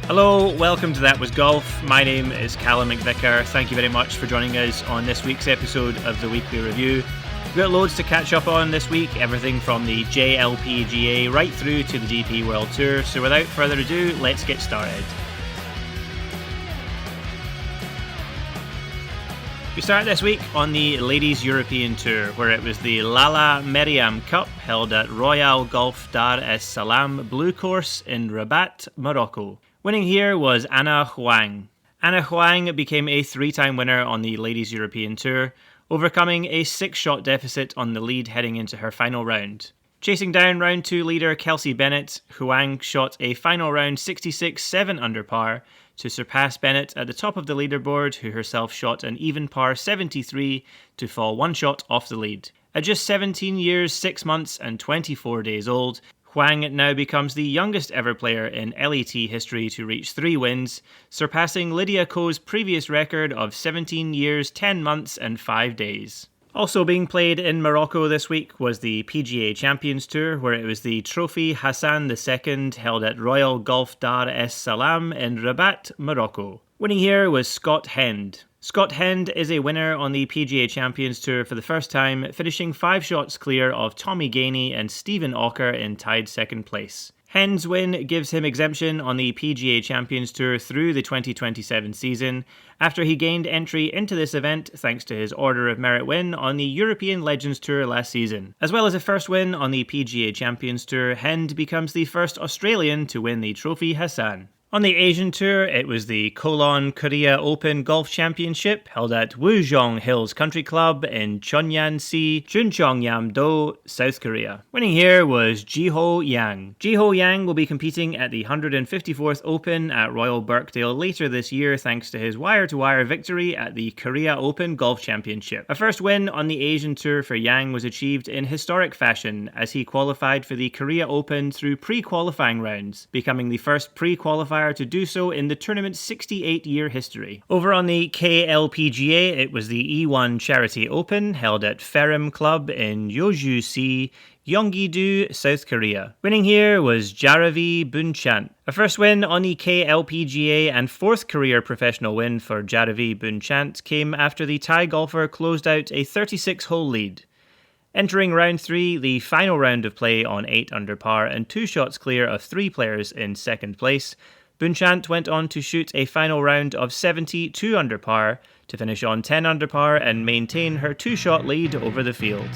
Hello, welcome to That Was Golf. My name is Calum MacVicar. Thank you very much for joining us on this week's episode of the Weekly Review. We've got loads to catch up on this week, everything from the LPGA right through to the DP World Tour. So without further ado, let's get started. We start this week on the Ladies European Tour, where it was the Lala Merriam Cup held at Royal Golf Dar es Salaam Blue Course in Rabat, Morocco. Winning here was Anna Huang. Anna Huang became a three-time winner on the Ladies European Tour, overcoming a 6-shot deficit on the lead heading into her final round. Chasing down round 2 leader Kelsey Bennett, Huang shot a final round 66-7 under par to surpass Bennett at the top of the leaderboard, who herself shot an even par 73 to fall 1 shot off the lead. At just 17 years, 6 months and 24 days old, Huang now becomes the youngest ever player in LET history to reach 3 wins, surpassing Lydia Ko's previous record of 17 years, 10 months and 5 days. Also being played in Morocco this week was the PGA Champions Tour, where it was the Trophy Hassan II held at Royal Golf Dar es Salaam in Rabat, Morocco. Winning here was Scott Hend. Scott Hend is a winner on the PGA Champions Tour for the first time, finishing 5 shots clear of Tommy Gainey and Stephen Ocker in tied second place. Hend's win gives him exemption on the PGA Champions Tour through the 2027 season, after he gained entry into this event thanks to his Order of Merit win on the European Legends Tour last season. As well as a first win on the PGA Champions Tour, Hend becomes the first Australian to win the Trophy Hassan. On the Asian Tour, it was the Kolon Korea Open Golf Championship held at Woojeong Hills Country Club in Cheongan-si, Chuncheongnam-do, South Korea. Winning here was Jiho Yang. Jiho Yang will be competing at the 154th Open at Royal Birkdale later this year thanks to his wire-to-wire victory at the Korea Open Golf Championship. A first win on the Asian Tour for Yang was achieved in historic fashion as he qualified for the Korea Open through pre-qualifying rounds, becoming the first pre-qualifier to do so in the tournament's 68-year history. Over on the LPGA, it was the E1 Charity Open held at Ferrum Club in Yeoju-si, Gyeonggi-do, South Korea. Winning here was Jaravi Bunchant. A first win on the LPGA and 4th career professional win for Jaravi Bunchant came after the Thai golfer closed out a 36-hole lead. Entering round 3, the final round of play on 8 under par and 2 shots clear of 3 players in second place, Bunchant went on to shoot a final round of 72 under par to finish on 10 under par and maintain her 2-shot lead over the field.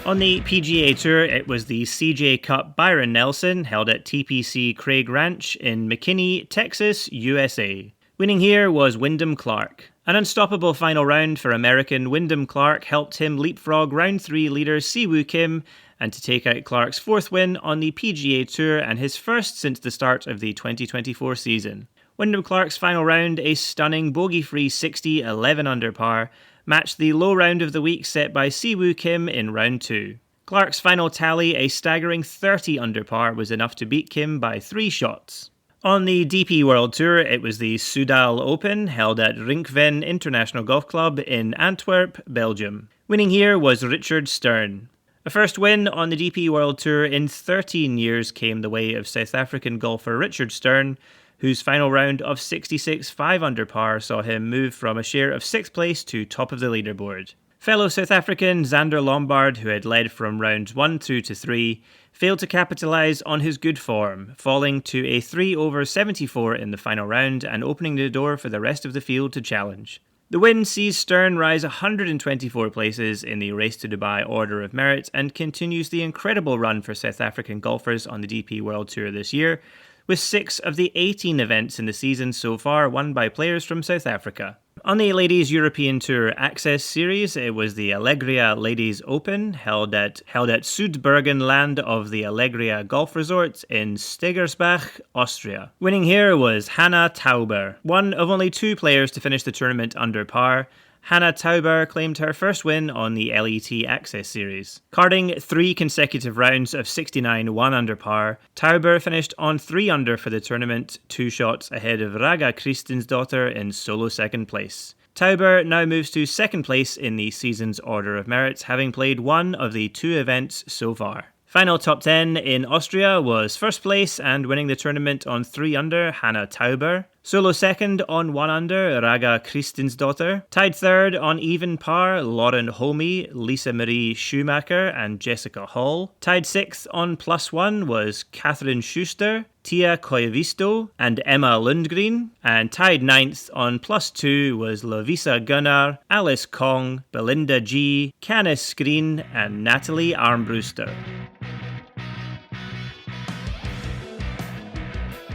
On the PGA Tour, it was the CJ Cup Byron Nelson held at TPC Craig Ranch in McKinney, Texas, USA. Winning here was Wyndham Clark. An unstoppable final round for American Wyndham Clark helped him leapfrog round 3 leader Siwoo Kim and to take out Clark's 4th win on the PGA Tour and his first since the start of the 2024 season. Wyndham Clark's final round, a stunning bogey-free 60 11 under par, matched the low round of the week set by Siwoo Kim in round 2. Clark's final tally, a staggering 30 under par, was enough to beat Kim by 3 shots. On the DP World Tour, it was the Soudal Open held at Rinkven International Golf Club in Antwerp, Belgium. Winning here was Richard Stern. A first win on the DP World Tour in 13 years came the way of South African golfer Richard Stern, whose final round of 66-5 under par saw him move from a share of 6th place to top of the leaderboard. Fellow South African Xander Lombard, who had led from rounds 1 through to 3, failed to capitalise on his good form, falling to a 3 over 74 in the final round and opening the door for the rest of the field to challenge. The win sees Stern rise 124 places in the Race to Dubai Order of Merit and continues the incredible run for South African golfers on the DP World Tour this year, with 6 of the 18 events in the season so far won by players from South Africa. On the Ladies European Tour Access Series, it was the Allegria Ladies Open, held at Südbergen Land of the Allegria Golf Resort in Stegersbach, Austria. Winning here was Hannah Tauber, one of only 2 players to finish the tournament under par. Hannah Tauber claimed her first win on the LET Access Series. Carding 3 consecutive rounds of 69 1 under par, Tauber finished on 3 under for the tournament, 2 shots ahead of Raga Kristensdottir in solo second place. Tauber now moves to second place in the season's Order of Merit, having played one of the 2 events so far. Final top 10 in Austria was first place and winning the tournament on 3 under, Hannah Tauber. Solo second on 1 under, Raga Kristinsdottir. Tied third on even par, Lauren Homey, Lisa Marie Schumacher and Jessica Hall. Tied sixth on +1 was Catherine Schuster, Tia Koivisto and Emma Lundgren. And tied ninth on +2 was Lovisa Gunnar, Alice Kong, Belinda G, Canis Screen and Natalie Armbruster.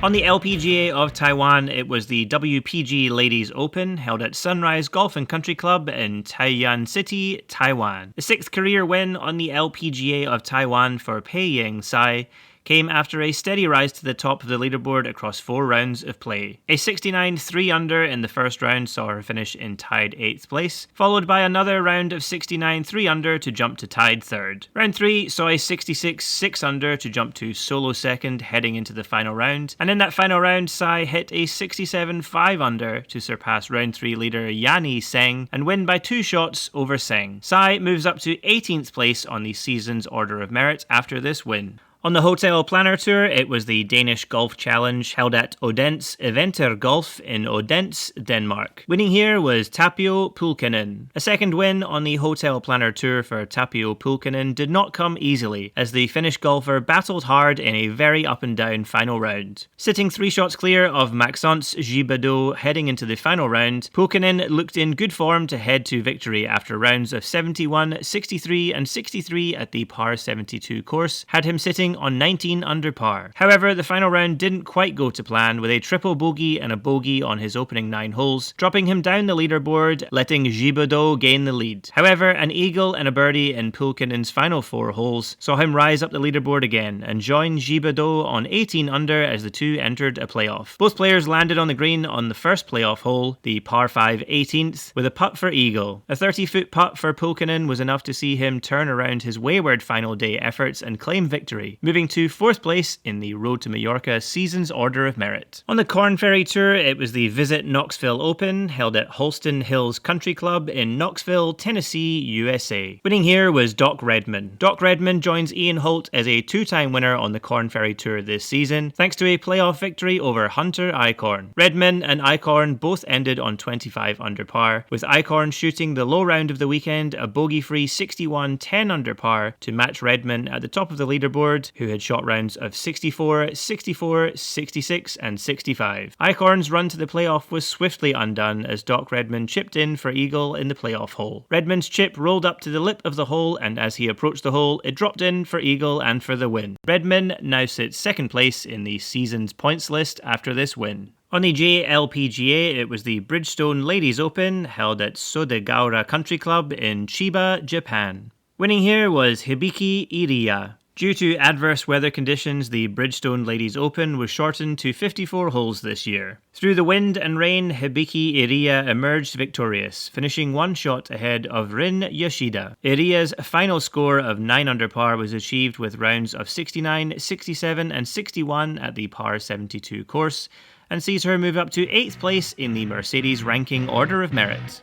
On the LPGA of Taiwan, it was the WPG Ladies Open held at Sunrise Golf and Country Club in Taiyuan City, Taiwan. The 6th career win on the LPGA of Taiwan for Pei Ying Sai came after a steady rise to the top of the leaderboard across 4 rounds of play. A 69 3 under in the first round saw her finish in tied 8th place, followed by another round of 69 3 under to jump to tied 3rd. Round 3 saw a 66 6 under to jump to solo 2nd heading into the final round, and in that final round Sai hit a 67 5 under to surpass round 3 leader Yani Seng and win by 2 shots over Seng. Sai moves up to 18th place on the season's order of merit after this win. On the Hotel Planner Tour, it was the Danish Golf Challenge held at Odense Eventer Golf in Odense, Denmark. Winning here was Tapio Pulkkinen. A second win on the Hotel Planner Tour for Tapio Pulkkinen did not come easily, as the Finnish golfer battled hard in a very up-and-down final round. Sitting 3 shots clear of Maxence Gibaudeau heading into the final round, Pulkkinen looked in good form to head to victory after rounds of 71, 63 and 63 at the par 72 course had him sitting on 19 under par. However, the final round didn't quite go to plan, with a triple bogey and a bogey on his opening 9 holes, dropping him down the leaderboard, letting Gibaudeau gain the lead. However, an eagle and a birdie in Pulkkinen's final 4 holes saw him rise up the leaderboard again and join Gibaudeau on 18 under as the two entered a playoff. Both players landed on the green on the first playoff hole, the par 5 18th, with a putt for eagle. A 30-foot putt for Pulkkinen was enough to see him turn around his wayward final day efforts and claim victory, moving to 4th place in the Road to Mallorca season's order of merit. On the Corn Ferry Tour, it was the Visit Knoxville Open, held at Holston Hills Country Club in Knoxville, Tennessee, USA. Winning here was Doc Redman. Doc Redman joins Ian Holt as a 2-time winner on the Corn Ferry Tour this season, thanks to a playoff victory over Hunter Eichhorn. Redman and Eichhorn both ended on 25 under par, with Eichhorn shooting the low round of the weekend, a bogey-free 61 10 under par, to match Redman at the top of the leaderboard, who had shot rounds of 64, 64, 66 and 65. Eichhorn's run to the playoff was swiftly undone as Doc Redman chipped in for eagle in the playoff hole. Redman's chip rolled up to the lip of the hole, and as he approached the hole, it dropped in for eagle and for the win. Redman now sits 2nd place in the season's points list after this win. On the JLPGA, it was the Bridgestone Ladies Open, held at Sodegaura Country Club in Chiba, Japan. Winning here was Hibiki Iriya. Due to adverse weather conditions, the Bridgestone Ladies Open was shortened to 54 holes this year. Through the wind and rain, Hibiki Iriya emerged victorious, finishing 1 shot ahead of Rin Yoshida. Iriya's final score of 9 under par was achieved with rounds of 69, 67 and 61 at the par 72 course, and sees her move up to 8th place in the Mercedes ranking order of merit.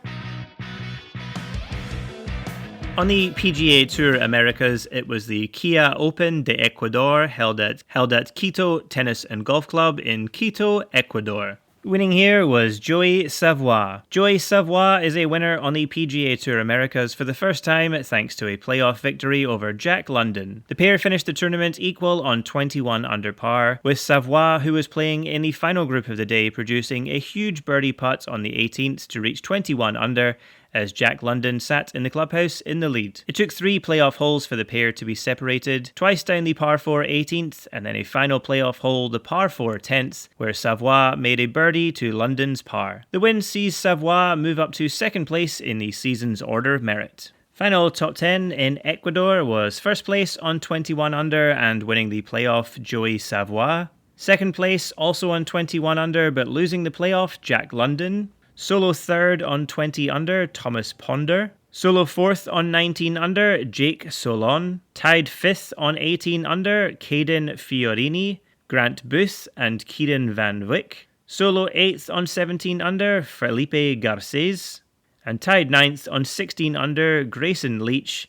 On the PGA Tour Americas, it was the Kia Open de Ecuador held at Quito Tennis and Golf Club in Quito, Ecuador. Winning here was Joey Savoy. Joey Savoy is a winner on the PGA Tour Americas for the first time thanks to a playoff victory over Jack London. The pair finished the tournament equal on 21 under par, with Savoy, who was playing in the final group of the day, producing a huge birdie putt on the 18th to reach 21 under, as Jack London sat in the clubhouse in the lead. It took 3 playoff holes for the pair to be separated, twice down the par 4 18th, and then a final playoff hole, the par 4 10th, where Savoy made a birdie to London's par. The win sees Savoy move up to 2nd place in the season's order of merit. Final top 10 in Ecuador was 1st place on 21 under and winning the playoff, Joey Savoy. 2nd place, also on 21 under but losing the playoff, Jack London. Solo 3rd on 20 under, Thomas Ponder. Solo 4th on 19 under, Jake Solon. Tied 5th on 18 under, Caden Fiorini, Grant Booth and Kieran Van Wyck. Solo 8th on 17 under, Felipe Garces. And tied 9th on 16 under, Grayson Leach,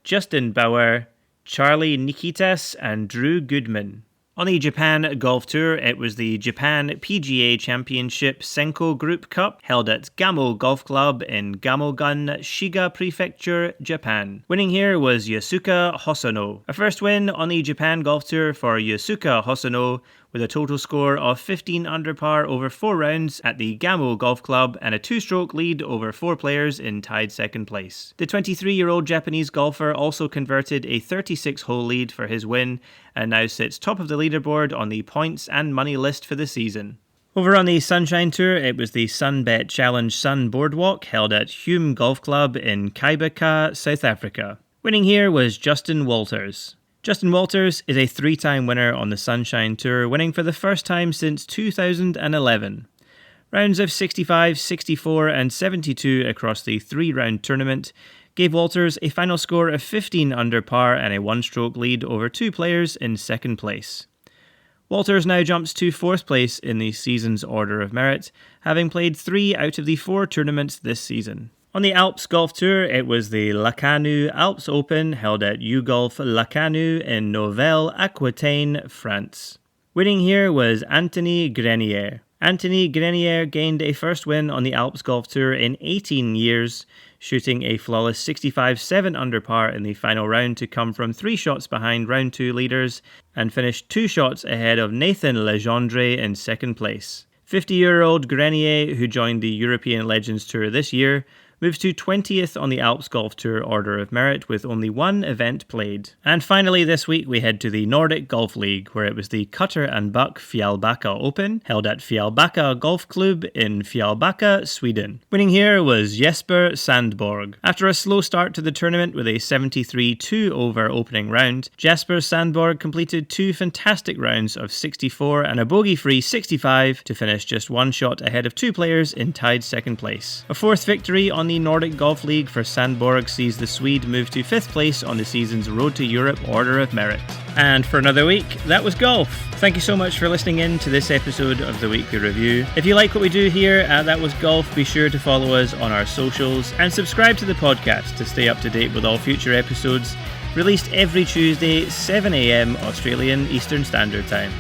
Justin Bauer, Charlie Nikitas and Drew Goodman. On the Japan Golf Tour, it was the Japan PGA Championship Senko Group Cup held at Gamo Golf Club in Gamogun, Shiga Prefecture, Japan. Winning here was Yasuka Hosono. A first win on the Japan Golf Tour for Yasuka Hosono, with a total score of 15 under par over 4 rounds at the Gamo Golf Club and a 2-stroke lead over 4 players in tied second place. The 23-year-old Japanese golfer also converted a 36-hole lead for his win and now sits top of the leaderboard on the points and money list for the season. Over on the Sunshine Tour, it was the Sunbet Challenge Sun Boardwalk held at Huang Golf Club in Kaibaka, South Africa. Winning here was Justin Walters. Justin Walters is a 3-time winner on the Sunshine Tour, winning for the first time since 2011. Rounds of 65, 64 and 72 across the 3-round tournament gave Walters a final score of 15 under par and a 1-stroke lead over 2 players in second place. Walters now jumps to 4th place in the season's order of merit, having played 3 out of the 4 tournaments this season. On the Alps Golf Tour, it was the Lacanau Alps Open held at YouGolf Lacanau in Nouvelle-Aquitaine, France. Winning here was Anthony Grenier. Anthony Grenier gained a first win on the Alps Golf Tour in 18 years, shooting a flawless 65-7 under par in the final round to come from 3 shots behind round 2 leaders and finished 2 shots ahead of Nathan Legendre in second place. 50-year-old Grenier, who joined the European Legends Tour this year, moves to 20th on the Alps Golf Tour order of merit with only 1 event played. And finally this week we head to the Nordic Golf League, where it was the Cutter and Buck Fjällbacka Open held at Fjällbacka Golf Club in Fjällbacka, Sweden. Winning here was Jesper Sandborg. After a slow start to the tournament with a 73-2 over opening round, Jesper Sandborg completed 2 fantastic rounds of 64 and a bogey-free 65 to finish just 1 shot ahead of 2 players in tied second place. A 4th victory on the Nordic Golf League for Sandborg sees the Swede move to 5th place on the season's Road to Europe Order of Merit. And for another week, that was golf. Thank you so much for listening in to this episode of the Weekly Review. If you like what we do here at That Was Golf, be sure to follow us on our socials and subscribe to the podcast to stay up to date with all future episodes, released every Tuesday, 7 a.m. Australian Eastern Standard Time.